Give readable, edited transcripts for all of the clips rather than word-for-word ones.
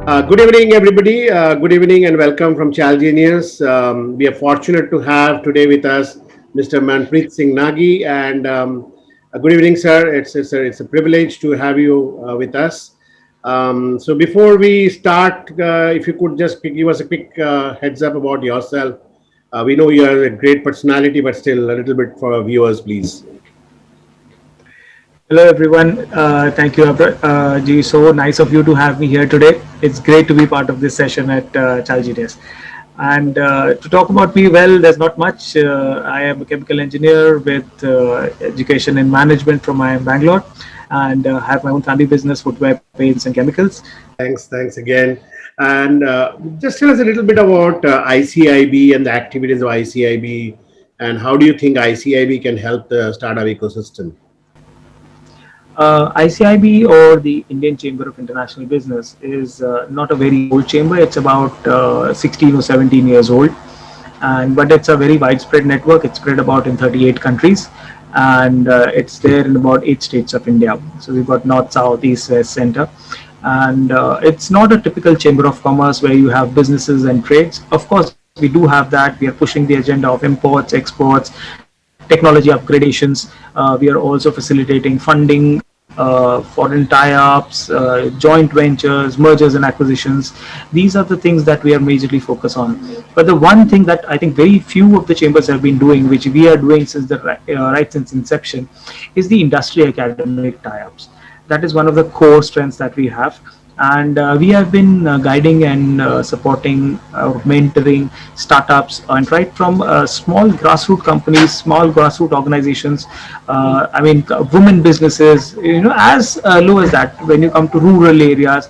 Good evening, everybody. Good evening and welcome from Chalgenius. We are fortunate to have today with us Mr. Manpreet Singh Nagi. And good evening, sir. It's a privilege to have you with us. So, before we start, if you could just give us a quick heads up about yourself. We know you are a great personality, but still a little bit for our viewers, please. Hello, everyone. Thank you, Abhra. So nice of you to have me here today. It's great to be part of this session at Chalgenius. And to talk about me, well, there's not much. I am a chemical engineer with education in management from IIM Bangalore, and have my own family business, footwear, paints, and chemicals. Thanks again. And just tell us a little bit about ICIB and the activities of ICIB, and how do you think ICIB can help the startup ecosystem? ICIB, or the Indian Chamber of International Business, is not a very old chamber. It's about 16 or 17 years old, and but it's a very widespread network. It's spread about in 38 countries, and it's there in about 8 states of India. So we've got north, south, east, west, center, and it's not a typical chamber of commerce where you have businesses and trades. Of course, we do have that. We are pushing the agenda of imports, exports, technology upgradations. We are also facilitating funding, foreign tie-ups, joint ventures, mergers and acquisitions. These are the things that we are majorly focused on. But the one thing that I think very few of the chambers have been doing, which we are doing since the right since inception, is the industry academic tie-ups. That is one of the core strengths that we have. And we have been guiding and supporting, mentoring startups, and right from small grassroots companies, small grassroots organizations, women businesses, as low as that when you come to rural areas.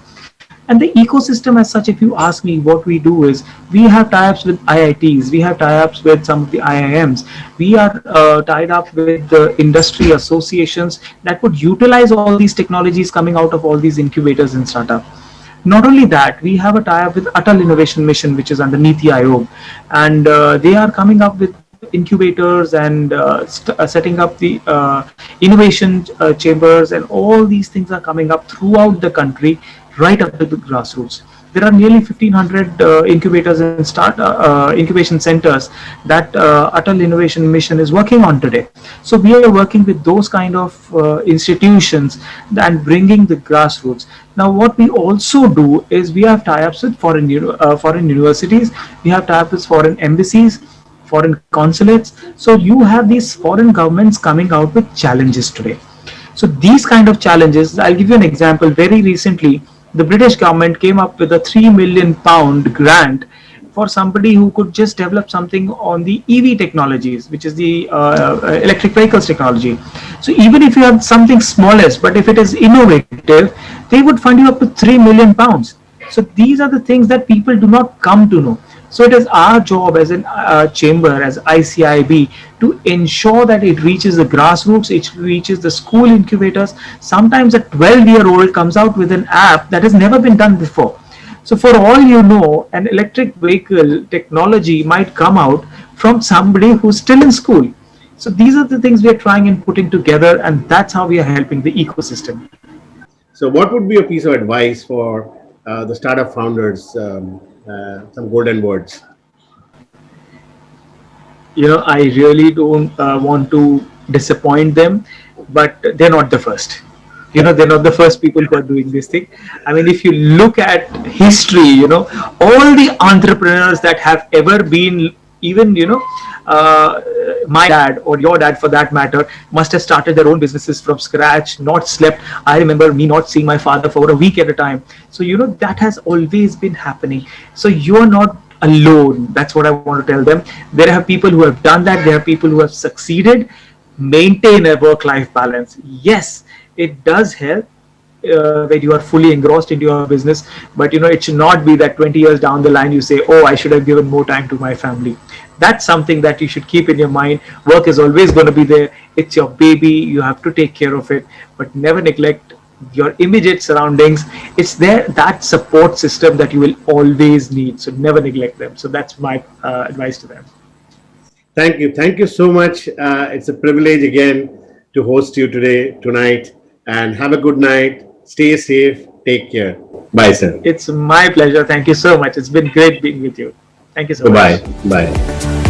And the ecosystem as such, if you ask me, what we do is we have tie-ups with IITs, we have tie-ups with some of the IIMs, we are tied up with the industry associations that would utilize all these technologies coming out of all these incubators and startup. Not only that, we have a tie-up with Atal Innovation Mission, which is under Niti Aayog, and they are coming up with incubators and setting up the innovation chambers, and all these things are coming up throughout the country, right up to the grassroots. There are nearly 1,500 incubators and incubation centers that Atal Innovation Mission is working on today. So we are working with those kind of institutions and bringing the grassroots. Now, what we also do is we have tie-ups with foreign universities. We have tie-ups with foreign embassies, foreign consulates. So you have these foreign governments coming out with challenges today. So these kind of challenges, I'll give you an example. Very recently, the British government came up with a £3 million grant for somebody who could just develop something on the EV technologies, which is the electric vehicles technology. So even if you have something smallest, but if it is innovative, they would fund you up to £3 million. So these are the things that people do not come to know. So it is our job as a chamber, as ICIB, to ensure that it reaches the grassroots, it reaches the school incubators. Sometimes a 12-year-old comes out with an app that has never been done before. So for all you know, an electric vehicle technology might come out from somebody who's still in school. So these are the things we are trying and putting together, and that's how we are helping the ecosystem. So, what would be a piece of advice for the startup founders? Some golden words. I really don't want to disappoint them, but they're not the first. They're not the first people who are doing this thing. I mean, if you look at history, all the entrepreneurs that have ever been, even my dad or your dad for that matter, must have started their own businesses from scratch, not slept. I remember me not seeing my father for a week at a time. So that has always been happening. So you're not alone. That's what I want to tell them. There are people who have done that. There are people who have succeeded. Maintain a work-life balance. Yes, it does help when you are fully engrossed into your business, but it should not be that 20 years down the line you say, oh, I should have given more time to my family. That's something that you should keep in your mind. Work is always going to be there. It's your baby. You have to take care of it, but never neglect your immediate surroundings. It's there, that support system that you will always need, so never neglect them. So that's my advice to them. Thank you so much. It's a privilege again to host you tonight, and have a good night. Stay safe. Take care. Bye, sir. It's my pleasure. Thank you so much. It's been great being with you. Thank you so Bye-bye. much. Bye.